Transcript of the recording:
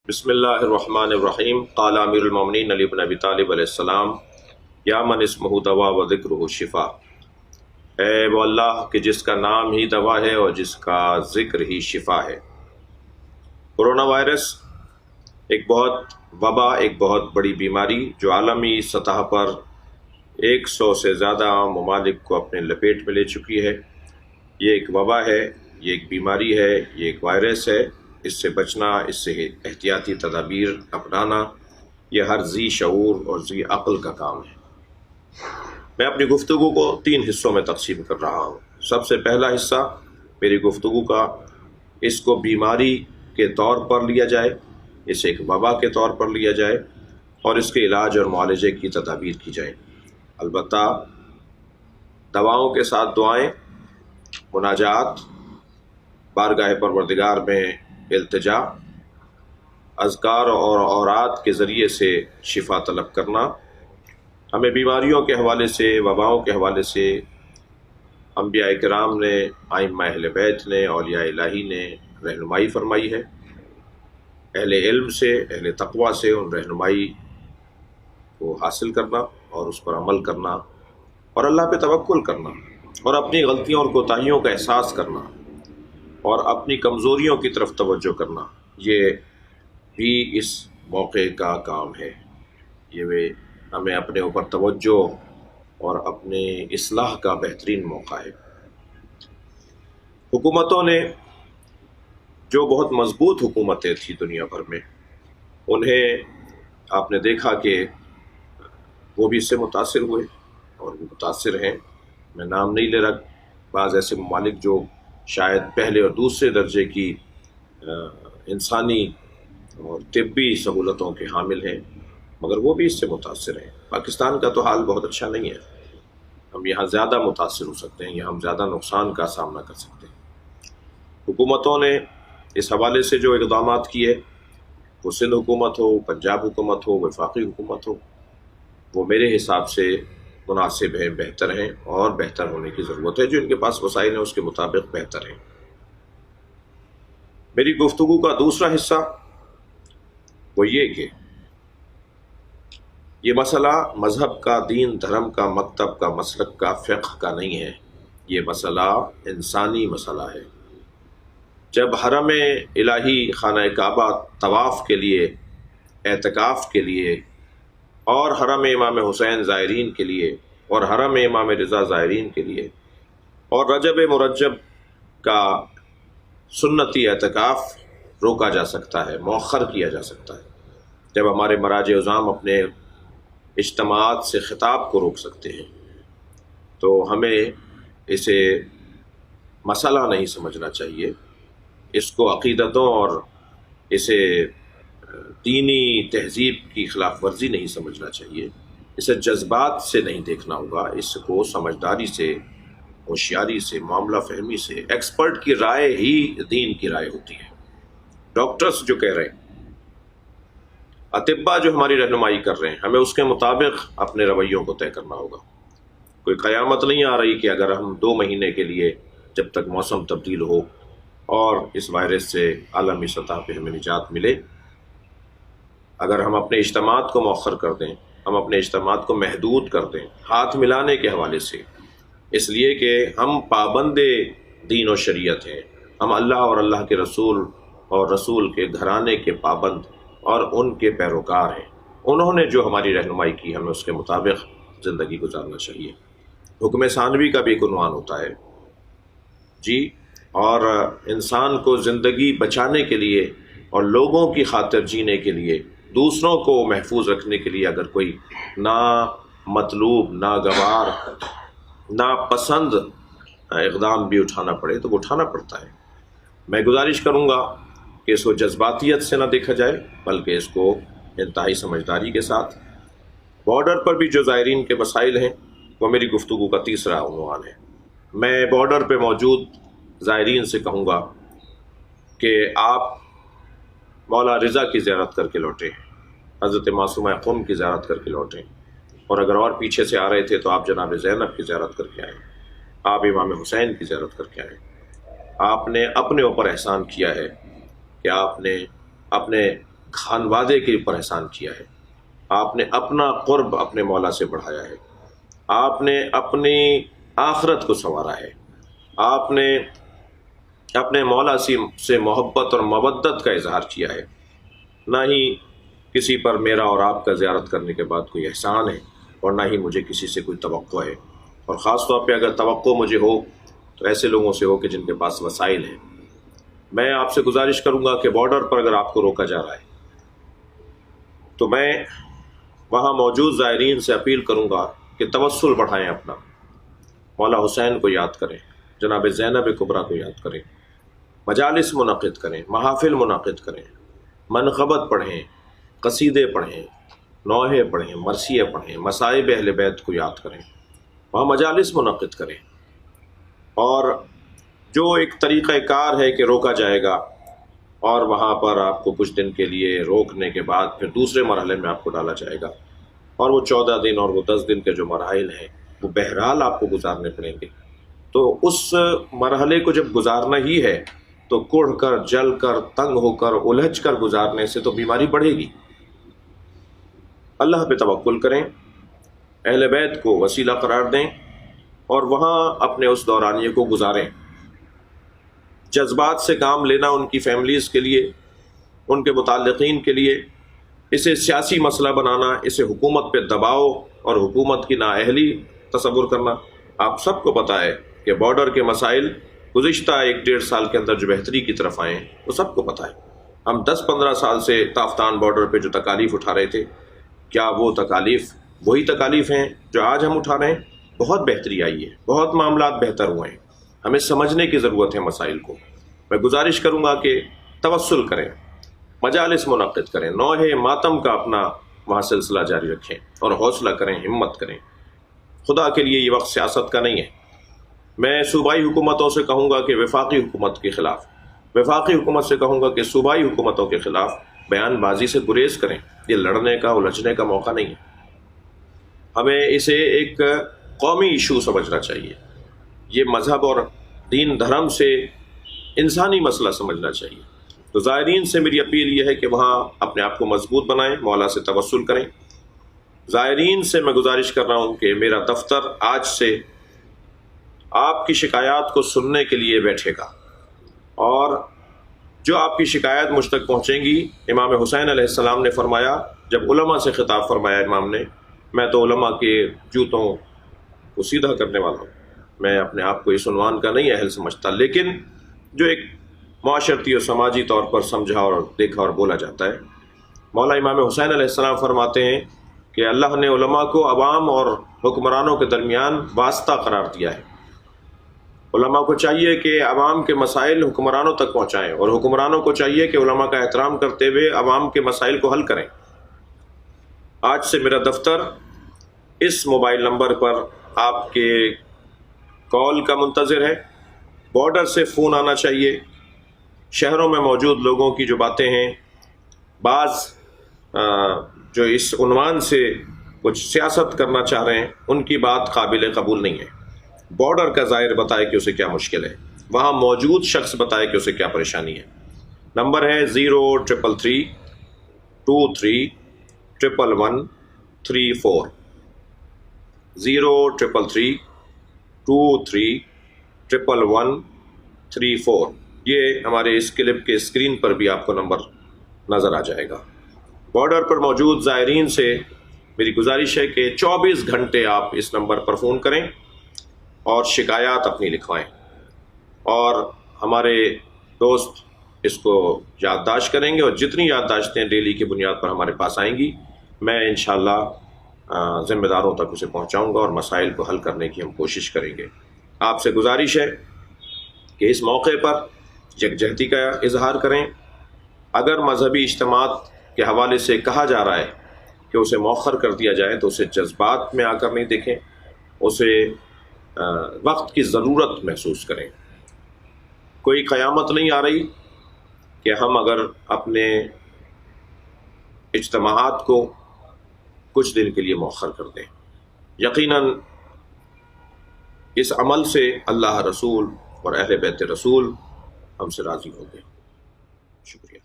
بسم اللہ الرحمن الرحیم۔ قال امیر المومنین علی بن ابی طالب علیہ السلام یا من اسمہ دوا و ذکرہ شفا، اے وہ اللہ کہ جس کا نام ہی دوا ہے اور جس کا ذکر ہی شفا ہے۔ کورونا وائرس ایک بہت وبا، ایک بہت بڑی بیماری جو عالمی سطح پر 100 سے زیادہ ممالک کو اپنے لپیٹ میں لے چکی ہے۔ یہ ایک وبا ہے، یہ ایک بیماری ہے، یہ ایک وائرس ہے۔ اس سے بچنا، اس سے احتیاطی تدابیر اپنانا، یہ ہر ذی شعور اور ذی عقل کا کام ہے۔ میں اپنی گفتگو کو 3 حصوں میں تقسیم کر رہا ہوں۔ سب سے پہلا حصہ میری گفتگو کا، اس کو بیماری کے طور پر لیا جائے، اسے ایک وبا کے طور پر لیا جائے اور اس کے علاج اور معالجے کی تدابیر کی جائے۔ البتہ دواؤں کے ساتھ دعائیں، مناجات، بارگاہ پروردگار میں التجا، اذکار اور اوراد کے ذریعے سے شفا طلب کرنا، ہمیں بیماریوں کے حوالے سے، وباؤں کے حوالے سے انبیاء کرام نے، ائمہ اہل بیت نے، اولیاء الہی نے رہنمائی فرمائی ہے۔ اہل علم سے، اہل تقویٰ سے ان رہنمائی کو حاصل کرنا اور اس پر عمل کرنا اور اللہ پہ توکل کرنا اور اپنی غلطیوں اور کوتاہیوں کا احساس کرنا اور اپنی کمزوریوں کی طرف توجہ کرنا، یہ بھی اس موقع کا کام ہے۔ یہ ہمیں اپنے اوپر توجہ اور اپنے اصلاح کا بہترین موقع ہے۔ حکومتوں نے، جو بہت مضبوط حکومتیں تھیں دنیا بھر میں، انہیں آپ نے دیکھا کہ وہ بھی اس سے متاثر ہوئے اور وہ متاثر ہیں۔ میں نام نہیں لے رہا، بعض ایسے ممالک جو شاید پہلے اور دوسرے درجے کی انسانی اور طبی سہولتوں کے حامل ہیں، مگر وہ بھی اس سے متاثر ہیں۔ پاکستان کا تو حال بہت اچھا نہیں ہے، ہم یہاں زیادہ متاثر ہو سکتے ہیں، یہاں ہم زیادہ نقصان کا سامنا کر سکتے ہیں۔ حکومتوں نے اس حوالے سے جو اقدامات کیے، وہ سندھ حکومت ہو، پنجاب حکومت ہو، وفاقی حکومت ہو، وہ میرے حساب سے مناسب ہیں، بہتر ہیں اور بہتر ہونے کی ضرورت ہے۔ جو ان کے پاس وسائل ہیں اس کے مطابق بہتر ہیں۔ میری گفتگو کا دوسرا حصہ وہ یہ کہ یہ مسئلہ مذہب کا، دین دھرم کا، مکتب کا، مسلک کا، فقہ کا نہیں ہے، یہ مسئلہ انسانی مسئلہ ہے۔ جب حرم الہی خانہ کعبہ طواف کے لیے، اعتکاف کے لیے اور حرم امام حسین زائرین کے لیے اور حرم امام رضا زائرین کے لیے اور رجب مرجب کا سنتی اعتکاف روکا جا سکتا ہے، مؤخر کیا جا سکتا ہے، جب ہمارے مراجع عظام اپنے اجتماعات سے خطاب کو روک سکتے ہیں، تو ہمیں اسے مسئلہ نہیں سمجھنا چاہیے، اس کو عقیدتوں اور اسے دینی تہذیب کی خلاف ورزی نہیں سمجھنا چاہیے، اسے جذبات سے نہیں دیکھنا ہوگا، اس کو سمجھداری سے، ہوشیاری سے، معاملہ فہمی سے۔ ایکسپرٹ کی رائے ہی دین کی رائے ہوتی ہے۔ ڈاکٹرز جو کہہ رہے ہیں، اطباء جو ہماری رہنمائی کر رہے ہیں، ہمیں اس کے مطابق اپنے رویوں کو طے کرنا ہوگا۔ کوئی قیامت نہیں آ رہی کہ اگر ہم 2 مہینے کے لیے، جب تک موسم تبدیل ہو اور اس وائرس سے عالمی سطح پہ ہمیں نجات ملے، اگر ہم اپنے اجتماعات کو مؤخر کر دیں، ہم اپنے اجتماعات کو محدود کر دیں ہاتھ ملانے کے حوالے سے، اس لیے کہ ہم پابند دین و شریعت ہیں، ہم اللہ اور اللہ کے رسول اور رسول کے گھرانے کے پابند اور ان کے پیروکار ہیں۔ انہوں نے جو ہماری رہنمائی کی، ہمیں اس کے مطابق زندگی گزارنا چاہیے۔ حکم ثانوی کا بھی ایک عنوان ہوتا ہے جی، اور انسان کو زندگی بچانے کے لیے اور لوگوں کی خاطر جینے کے لیے، دوسروں کو محفوظ رکھنے کے لیے اگر کوئی نامطلوب، ناگوار، ناپسند اقدام بھی اٹھانا پڑے تو وہ اٹھانا پڑتا ہے۔ میں گزارش کروں گا کہ اس کو جذباتیت سے نہ دیکھا جائے، بلکہ اس کو انتہائی سمجھداری کے ساتھ۔ بارڈر پر بھی جو زائرین کے مسائل ہیں، وہ میری گفتگو کا تیسرا عنوان ہے۔ میں بارڈر پہ موجود زائرین سے کہوں گا کہ آپ مولا رضا کی زیارت کر کے لوٹیں، حضرت معصومہ قم کی زیارت کر کے لوٹیں، اور اگر اور پیچھے سے آ رہے تھے تو آپ جناب زینب کی زیارت کر کے آئیں، آپ امام حسین کی زیارت کر کے آئیں۔ آپ نے اپنے اوپر احسان کیا ہے کہ آپ نے اپنے خانوادے کے اوپر احسان کیا ہے، آپ نے اپنا قرب اپنے مولا سے بڑھایا ہے، آپ نے اپنی آخرت کو سنوارا ہے، آپ نے اپنے مولا سے محبت اور مودت کا اظہار کیا ہے۔ نہ ہی کسی پر میرا اور آپ کا زیارت کرنے کے بعد کوئی احسان ہے، اور نہ ہی مجھے کسی سے کوئی توقع ہے، اور خاص طور پہ اگر توقع مجھے ہو تو ایسے لوگوں سے ہو کہ جن کے پاس وسائل ہیں۔ میں آپ سے گزارش کروں گا کہ بارڈر پر اگر آپ کو روکا جا رہا ہے تو میں وہاں موجود زائرین سے اپیل کروں گا کہ توسل بڑھائیں، اپنا مولا حسین کو یاد کریں، جناب زینب کبریٰ کو یاد کریں، مجالس منعقد کریں، محافل منعقد کریں، منقبت پڑھیں، قصیدے پڑھیں، نوحے پڑھیں، مرثیے پڑھیں، مصائب اہل بیت کو یاد کریں، وہاں مجالس منعقد کریں، اور جو ایک طریقہ کار ہے کہ روکا جائے گا اور وہاں پر آپ کو کچھ دن کے لیے روکنے کے بعد پھر دوسرے مرحلے میں آپ کو ڈالا جائے گا، اور وہ 14 دن اور وہ 10 دن کے جو مراحل ہیں وہ بہرحال آپ کو گزارنے پڑیں گے۔ تو اس مرحلے کو جب گزارنا ہی ہے تو کڑھ کر، جل کر، تنگ ہو کر، الجھ کر گزارنے سے تو بیماری بڑھے گی۔ اللہ پہ توکل کریں، اہل بیت کو وسیلہ قرار دیں، اور وہاں اپنے اس دورانیے کو گزاریں۔ جذبات سے کام لینا ان کی فیملیز کے لیے، ان کے متعلقین کے لیے، اسے سیاسی مسئلہ بنانا، اسے حکومت پہ دباؤ اور حکومت کی نااہلی تصور کرنا، آپ سب کو پتہ ہے کہ بارڈر کے مسائل گزشتہ 1-1.5 سال کے اندر جو بہتری کی طرف آئے ہیں وہ سب کو پتہ ہے۔ ہم 10-15 سال سے تافتان بارڈر پہ جو تکالیف اٹھا رہے تھے، کیا وہ تکالیف وہی تکالیف ہیں جو آج ہم اٹھا رہے ہیں؟ بہت بہتری آئی ہے، بہت معاملات بہتر ہوئے ہیں، ہمیں سمجھنے کی ضرورت ہے مسائل کو۔ میں گزارش کروں گا کہ توسل کریں، مجالس منعقد کریں، نوحے ماتم کا اپنا وہاں سلسلہ جاری رکھیں، اور حوصلہ کریں، ہمت کریں۔ خدا کے لیے یہ وقت سیاست کا نہیں ہے۔ میں صوبائی حکومتوں سے کہوں گا کہ وفاقی حکومت کے خلاف، وفاقی حکومت سے کہوں گا کہ صوبائی حکومتوں کے خلاف بیان بازی سے گریز کریں۔ یہ لڑنے کا، الجھنے کا موقع نہیں ہے، ہمیں اسے ایک قومی ایشو سمجھنا چاہیے، یہ مذہب اور دین دھرم سے انسانی مسئلہ سمجھنا چاہیے۔ تو زائرین سے میری اپیل یہ ہے کہ وہاں اپنے آپ کو مضبوط بنائیں، مولا سے توسل کریں۔ زائرین سے میں گزارش کر رہا ہوں کہ میرا دفتر آج سے آپ کی شکایات کو سننے کے لیے بیٹھے گا، اور جو آپ کی شکایت مجھ تک پہنچیں گی، امام حسین علیہ السلام نے فرمایا، جب علماء سے خطاب فرمایا امام نے، میں تو علماء کے جوتوں کو سیدھا کرنے والا ہوں، میں اپنے آپ کو اس عنوان کا نہیں اہل سمجھتا، لیکن جو ایک معاشرتی اور سماجی طور پر سمجھا اور دیکھا اور بولا جاتا ہے۔ مولا امام حسین علیہ السلام فرماتے ہیں کہ اللہ نے علماء کو عوام اور حکمرانوں کے درمیان واسطہ قرار دیا ہے۔ علماء کو چاہیے کہ عوام کے مسائل حکمرانوں تک پہنچائیں، اور حکمرانوں کو چاہیے کہ علماء کا احترام کرتے ہوئے عوام کے مسائل کو حل کریں۔ آج سے میرا دفتر اس موبائل نمبر پر آپ کے کال کا منتظر ہے، بارڈر سے فون آنا چاہیے، شہروں میں موجود لوگوں کی جو باتیں ہیں، بعض جو اس عنوان سے کچھ سیاست کرنا چاہ رہے ہیں، ان کی بات قابل قبول نہیں ہے۔ بارڈر کا زائر بتائے کہ اسے کیا مشکل ہے، وہاں موجود شخص بتائے کہ اسے کیا پریشانی ہے۔ نمبر ہے 0333 23 11134 0333 23 11134۔ یہ ہمارے اس کلپ کے اسکرین پر بھی آپ کو نمبر نظر آ جائے گا۔ بارڈر پر موجود زائرین سے میری گزارش ہے کہ 24 گھنٹے آپ اس نمبر پر فون کریں اور شکایات اپنی لکھوائیں، اور ہمارے دوست اس کو یادداشت کریں گے، اور جتنی یادداشتیں ڈیلی کی بنیاد پر ہمارے پاس آئیں گی، میں انشاءاللہ ذمہ داروں تک اسے پہنچاؤں گا، اور مسائل کو حل کرنے کی ہم کوشش کریں گے۔ آپ سے گزارش ہے کہ اس موقع پر یکجہتی کا اظہار کریں۔ اگر مذہبی اجتماعات کے حوالے سے کہا جا رہا ہے کہ اسے مؤخر کر دیا جائے تو اسے جذبات میں آ کر نہیں دیکھیں، اسے وقت کی ضرورت محسوس کریں۔ کوئی قیامت نہیں آ رہی کہ ہم اگر اپنے اجتماعات کو کچھ دن کے لیے مؤخر کر دیں۔ یقیناً اس عمل سے اللہ رسول اور اہل بیت رسول ہم سے راضی ہوں گے۔ شکریہ۔